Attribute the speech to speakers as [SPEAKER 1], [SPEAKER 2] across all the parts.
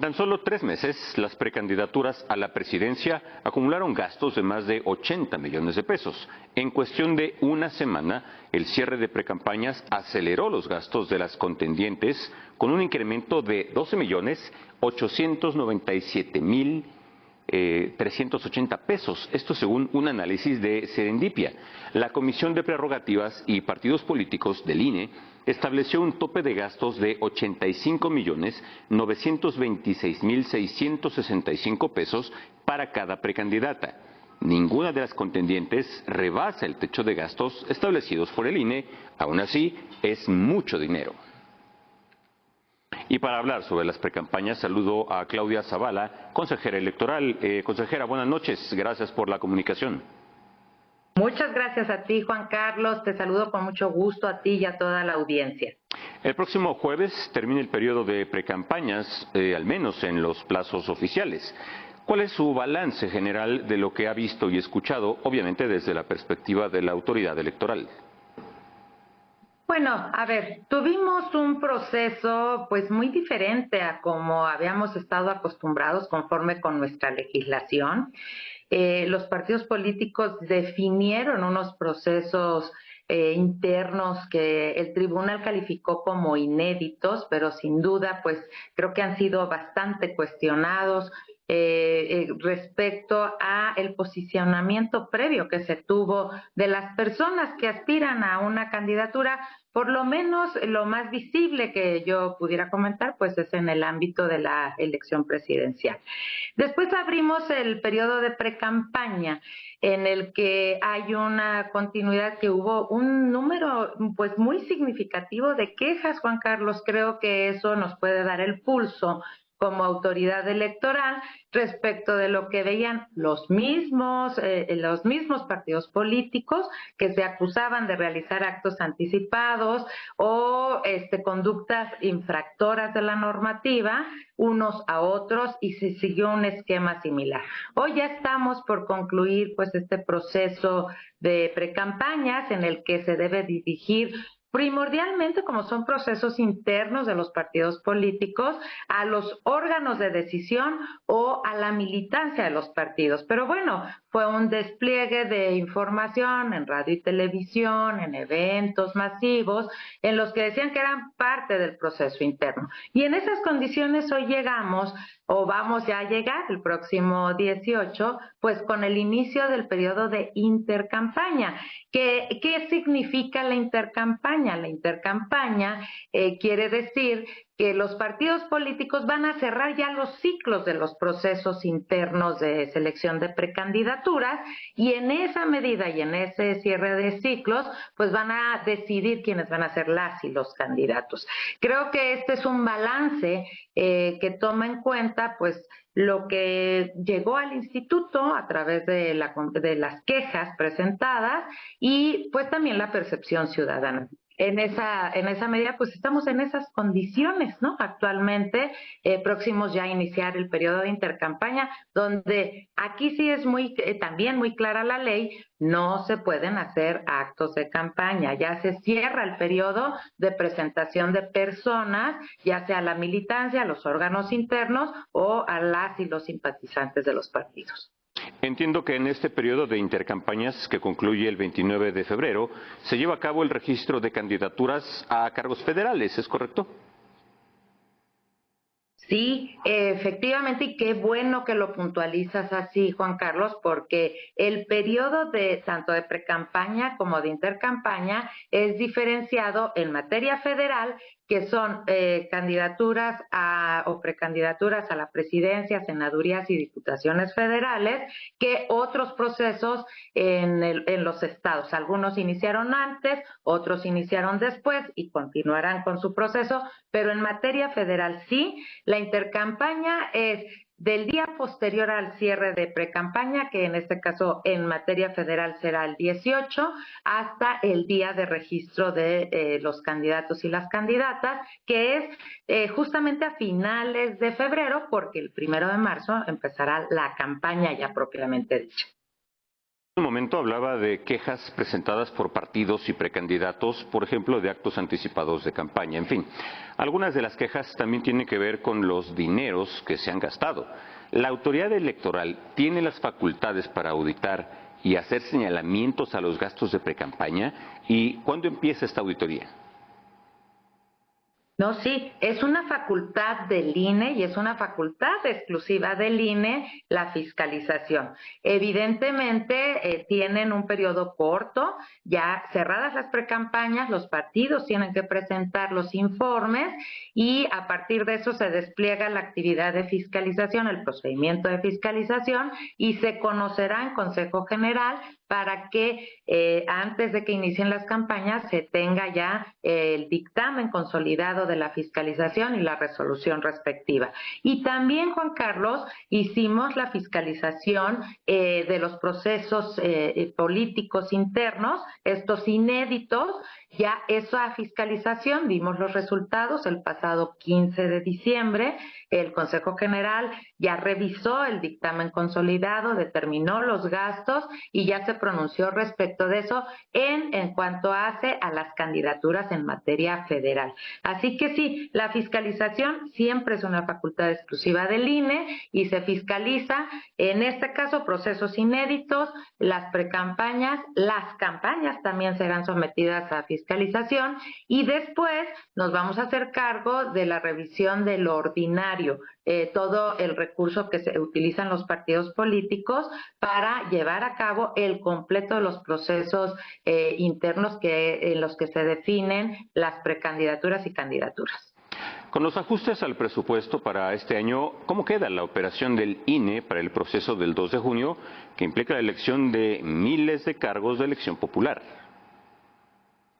[SPEAKER 1] tan solo 3 meses, las precandidaturas a la presidencia acumularon gastos de más de 80 millones de pesos. En cuestión de una semana, el cierre de precampañas aceleró los gastos de las contendientes con un incremento de 12.897.380 pesos. Esto según un análisis de Serendipia. La Comisión de Prerrogativas y Partidos Políticos del INE estableció un tope de gastos de 85.926.665 pesos para cada precandidata. Ninguna de las contendientes rebasa el techo de gastos establecidos por el INE. Aún así, es mucho dinero. Y para hablar sobre las precampañas, saludo a Claudia Zavala, consejera electoral. Consejera, buenas noches. Gracias por la comunicación.
[SPEAKER 2] Muchas gracias a ti, Juan Carlos. Te saludo con mucho gusto a ti y a toda la audiencia.
[SPEAKER 1] El próximo jueves termina el periodo de precampañas, al menos en los plazos oficiales. ¿Cuál es su balance general de lo que ha visto y escuchado, obviamente desde la perspectiva de la autoridad electoral?
[SPEAKER 2] Bueno, a ver, tuvimos un proceso pues muy diferente a como habíamos estado acostumbrados conforme con nuestra legislación. Los partidos políticos definieron unos procesos internos que el tribunal calificó como inéditos, pero sin duda pues creo que han sido bastante cuestionados respecto a el posicionamiento previo que se tuvo de las personas que aspiran a una candidatura. Por lo menos lo más visible que yo pudiera comentar pues es en el ámbito de la elección presidencial. Después abrimos el periodo de precampaña en el que hay una continuidad, que hubo un número pues muy significativo de quejas, Juan Carlos. Creo que eso nos puede dar el pulso como autoridad electoral respecto de lo que veían los mismos partidos políticos que se acusaban de realizar actos anticipados o conductas infractoras de la normativa unos a otros, y se siguió un esquema similar. Hoy ya estamos por concluir pues este proceso de precampañas en el que se debe dirigir primordialmente, como son procesos internos de los partidos políticos, a los órganos de decisión o a la militancia de los partidos. Pero bueno, fue un despliegue de información en radio y televisión, en eventos masivos, en los que decían que eran parte del proceso interno. Y en esas condiciones hoy llegamos, o vamos ya a llegar el próximo 18, pues con el inicio del periodo de intercampaña. ¿Qué significa la intercampaña? La intercampaña quiere decir que los partidos políticos van a cerrar ya los ciclos de los procesos internos de selección de precandidaturas, y en esa medida y en ese cierre de ciclos pues van a decidir quiénes van a ser las y los candidatos. Creo que este es un balance que toma en cuenta pues lo que llegó al instituto a través de las quejas presentadas y pues también la percepción ciudadana. En esa medida, pues estamos en esas condiciones, ¿no? Actualmente, próximos ya a iniciar el periodo de intercampaña, donde aquí sí es también muy clara la ley, no se pueden hacer actos de campaña. Ya se cierra el periodo de presentación de personas, ya sea a la militancia, a los órganos internos o a las y los simpatizantes de los partidos.
[SPEAKER 1] Entiendo que en este periodo de intercampañas, que concluye el 29 de febrero, se lleva a cabo el registro de candidaturas a cargos federales, ¿es correcto?
[SPEAKER 2] Sí, efectivamente, y qué bueno que lo puntualizas así, Juan Carlos, porque el periodo tanto de precampaña como de intercampaña es diferenciado en materia federal, que son candidaturas o precandidaturas a la presidencia, senadurías y diputaciones federales, que otros procesos en los estados. Algunos iniciaron antes, otros iniciaron después y continuarán con su proceso, pero en materia federal sí. La intercampaña es del día posterior al cierre de precampaña, que en este caso en materia federal será el 18, hasta el día de registro de los candidatos y las candidatas, que es justamente a finales de febrero, porque el 1 de marzo empezará la campaña ya propiamente dicha.
[SPEAKER 1] En un momento hablaba de quejas presentadas por partidos y precandidatos, por ejemplo, de actos anticipados de campaña. En fin, algunas de las quejas también tienen que ver con los dineros que se han gastado. ¿La autoridad electoral tiene las facultades para auditar y hacer señalamientos a los gastos de precampaña? ¿Y cuándo empieza esta auditoría?
[SPEAKER 2] No, sí, es una facultad del INE y es una facultad exclusiva del INE la fiscalización. Evidentemente tienen un periodo corto, ya cerradas las precampañas, los partidos tienen que presentar los informes y a partir de eso se despliega la actividad de fiscalización, el procedimiento de fiscalización y se conocerá en Consejo General para que antes de que inicien las campañas se tenga ya el dictamen consolidado de la fiscalización y la resolución respectiva. Y también, Juan Carlos, hicimos la fiscalización de los procesos políticos internos, estos inéditos. Ya esa fiscalización, vimos los resultados el pasado 15 de diciembre, el Consejo General ya revisó el dictamen consolidado, determinó los gastos y ya se pronunció respecto de eso en cuanto hace a las candidaturas en materia federal. Así que sí, la fiscalización siempre es una facultad exclusiva del INE y se fiscaliza, en este caso, procesos inéditos, las precampañas, las campañas también serán sometidas a fiscalización y después nos vamos a hacer cargo de la revisión de lo ordinario, todo el recurso que se utilizan los partidos políticos para llevar a cabo el completo de los procesos internos en los que se definen las precandidaturas y candidaturas.
[SPEAKER 1] Con los ajustes al presupuesto para este año, ¿cómo queda la operación del INE para el proceso del 2 de junio, que implica la elección de miles de cargos de elección popular?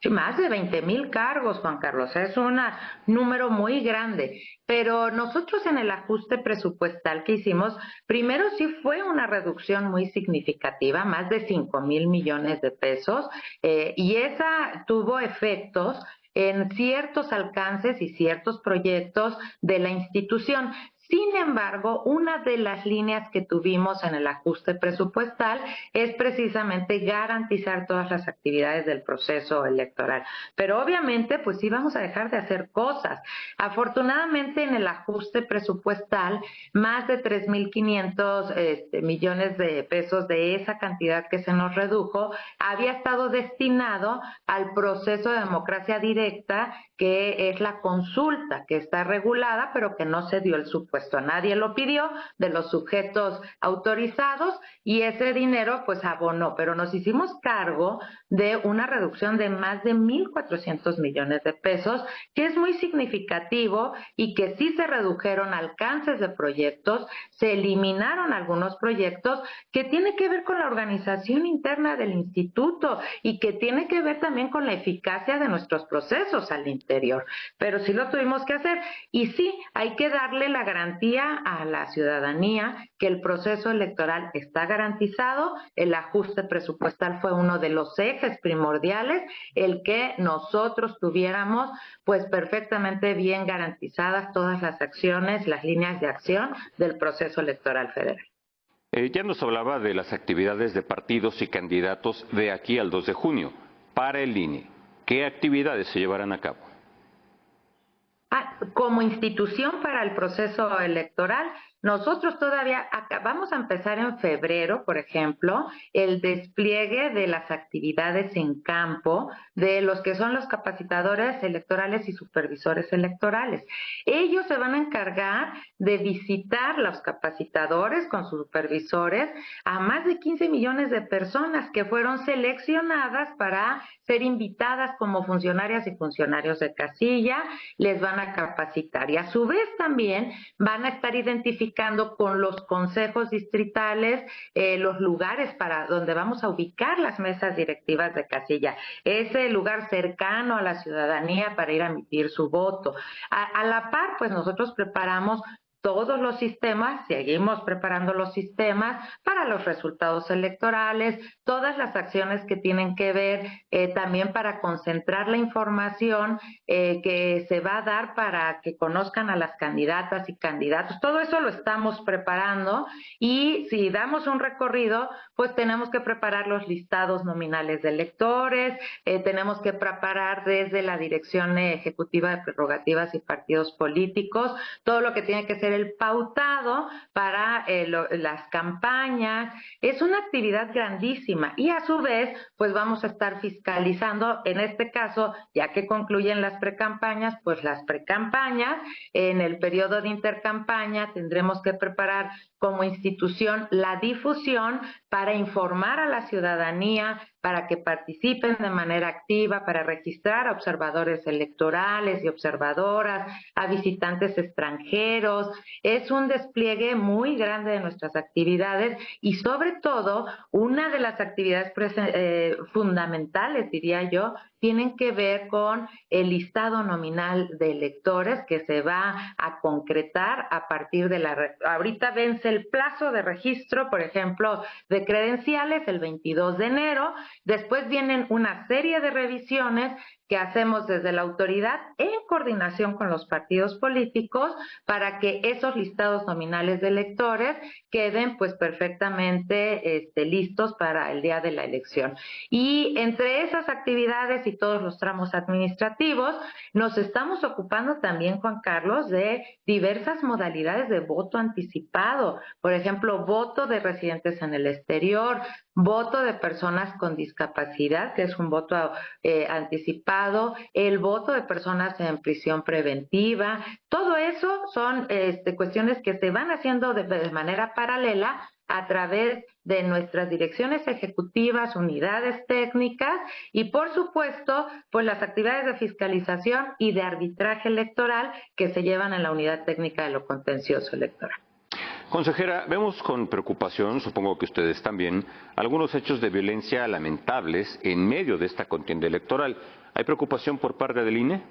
[SPEAKER 2] Sí, más de 20,000 cargos, Juan Carlos, es un número muy grande, pero nosotros en el ajuste presupuestal que hicimos, primero sí fue una reducción muy significativa, más de 5,000 millones de pesos, y esa tuvo efectos en ciertos alcances y ciertos proyectos de la institución. Sin embargo, una de las líneas que tuvimos en el ajuste presupuestal es precisamente garantizar todas las actividades del proceso electoral. Pero obviamente, pues sí vamos a dejar de hacer cosas. Afortunadamente, en el ajuste presupuestal, más de 3,500 millones de pesos de esa cantidad que se nos redujo había estado destinado al proceso de democracia directa, que es la consulta, que está regulada, pero que no se dio el supuesto. Nadie lo pidió de los sujetos autorizados y ese dinero pues abonó, pero nos hicimos cargo de una reducción de más de 1,400 millones de pesos, que es muy significativo y que sí se redujeron alcances de proyectos, se eliminaron algunos proyectos que tiene que ver con la organización interna del instituto y que tiene que ver también con la eficacia de nuestros procesos al interior, pero sí lo tuvimos que hacer y sí, hay que darle la garantía a la ciudadanía que el proceso electoral está garantizado. El ajuste presupuestal fue uno de los ejes primordiales, el que nosotros tuviéramos pues perfectamente bien garantizadas todas las acciones, las líneas de acción del proceso electoral federal.
[SPEAKER 1] Ya nos hablaba de las actividades de partidos y candidatos de aquí al 2 de junio. Para el INE, ¿qué actividades se llevarán a cabo?
[SPEAKER 2] Como institución para el proceso electoral, nosotros todavía vamos a empezar en febrero, por ejemplo, el despliegue de las actividades en campo de los que son los capacitadores electorales y supervisores electorales. Ellos se van a encargar de visitar los capacitadores con sus supervisores a más de 15 millones de personas que fueron seleccionadas para ser invitadas como funcionarias y funcionarios de casilla, les van a capacitar y a su vez también van a estar identificando con los consejos distritales los lugares para donde vamos a ubicar las mesas directivas de casilla, ese lugar cercano a la ciudadanía para ir a emitir su voto. A la par, pues nosotros preparamos todos los sistemas, seguimos preparando los sistemas para los resultados electorales, todas las acciones que tienen que ver también para concentrar la información que se va a dar para que conozcan a las candidatas y candidatos. Todo eso lo estamos preparando y si damos un recorrido, pues tenemos que preparar los listados nominales de electores, tenemos que preparar desde la Dirección Ejecutiva de Prerrogativas y Partidos Políticos, todo lo que tiene que ser el pautado para las campañas. Es una actividad grandísima y a su vez pues vamos a estar fiscalizando, en este caso ya que concluyen las precampañas, pues las precampañas. En el periodo de intercampaña tendremos que preparar como institución la difusión para informar a la ciudadanía, para que participen de manera activa, para registrar a observadores electorales y observadoras, a visitantes extranjeros. Es un despliegue muy grande de nuestras actividades y sobre todo una de las actividades fundamentales, diría yo, tienen que ver con el listado nominal de electores que se va a concretar a partir de ahorita vence el plazo de registro, por ejemplo, de credenciales el 22 de enero, después vienen una serie de revisiones que hacemos desde la autoridad en coordinación con los partidos políticos para que esos listados nominales de electores queden pues perfectamente listos para el día de la elección. Y entre esas actividades y todos los tramos administrativos, nos estamos ocupando también, Juan Carlos, de diversas modalidades de voto anticipado. Por ejemplo, voto de residentes en el exterior, voto de personas con discapacidad, que es un voto anticipado, el voto de personas en prisión preventiva. Todo eso son cuestiones que se van haciendo de manera paralela a través de nuestras direcciones ejecutivas, unidades técnicas y, por supuesto, pues las actividades de fiscalización y de arbitraje electoral que se llevan en la unidad técnica de lo contencioso electoral.
[SPEAKER 1] Consejera, vemos con preocupación, supongo que ustedes también, algunos hechos de violencia lamentables en medio de esta contienda electoral. ¿Hay preocupación por parte del INE?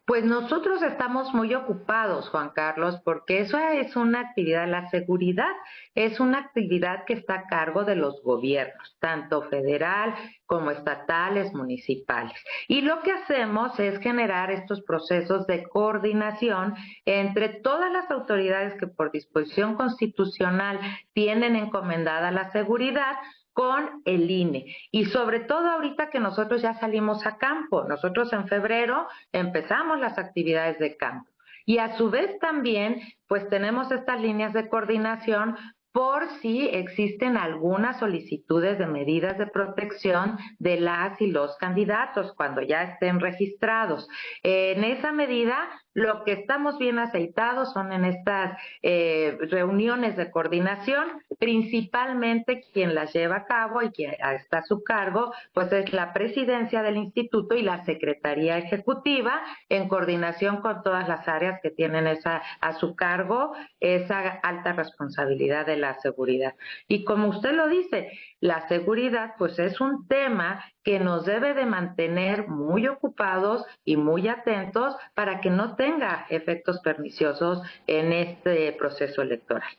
[SPEAKER 2] Pues nosotros estamos muy ocupados, Juan Carlos, porque eso es una actividad, la seguridad es una actividad que está a cargo de los gobiernos, tanto federal como estatales, municipales. Y lo que hacemos es generar estos procesos de coordinación entre todas las autoridades que por disposición constitucional tienen encomendada la seguridad, con el INE y sobre todo ahorita que nosotros ya salimos a campo. Nosotros en febrero empezamos las actividades de campo y a su vez también pues tenemos estas líneas de coordinación por si existen algunas solicitudes de medidas de protección de las y los candidatos cuando ya estén registrados. En esa medida, lo que estamos bien aceitados son en estas reuniones de coordinación, principalmente quien las lleva a cabo y quien está a su cargo, pues es la presidencia del instituto y la secretaría ejecutiva en coordinación con todas las áreas que tienen a su cargo esa alta responsabilidad de la seguridad. Y como usted lo dice, la seguridad pues es un tema que nos debe de mantener muy ocupados y muy atentos para que no tenga efectos perniciosos en este proceso electoral.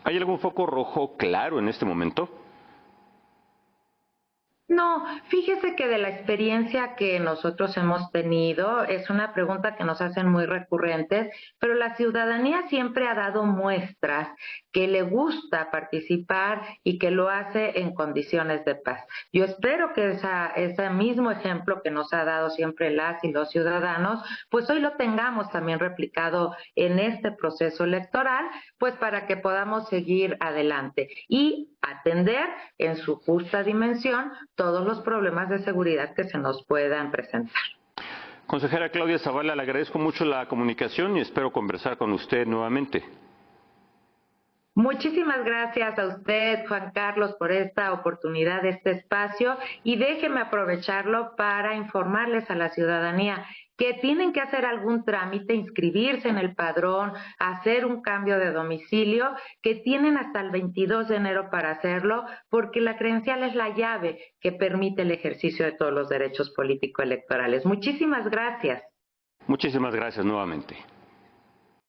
[SPEAKER 1] ¿Hay algún foco rojo claro en este momento?
[SPEAKER 2] No, fíjese que de la experiencia que nosotros hemos tenido, es una pregunta que nos hacen muy recurrentes, pero la ciudadanía siempre ha dado muestras que le gusta participar y que lo hace en condiciones de paz. Yo espero que ese mismo ejemplo que nos ha dado siempre las y los ciudadanos, pues hoy lo tengamos también replicado en este proceso electoral, pues para que podamos seguir adelante y atender en su justa dimensión todos los problemas de seguridad que se nos puedan presentar.
[SPEAKER 1] Consejera Claudia Zavala, le agradezco mucho la comunicación y espero conversar con usted nuevamente.
[SPEAKER 2] Muchísimas gracias a usted, Juan Carlos, por esta oportunidad, este espacio, y déjeme aprovecharlo para informarles a la ciudadanía que tienen que hacer algún trámite, inscribirse en el padrón, hacer un cambio de domicilio, que tienen hasta el 22 de enero para hacerlo, porque la credencial es la llave que permite el ejercicio de todos los derechos político-electorales. Muchísimas gracias.
[SPEAKER 1] Muchísimas gracias nuevamente.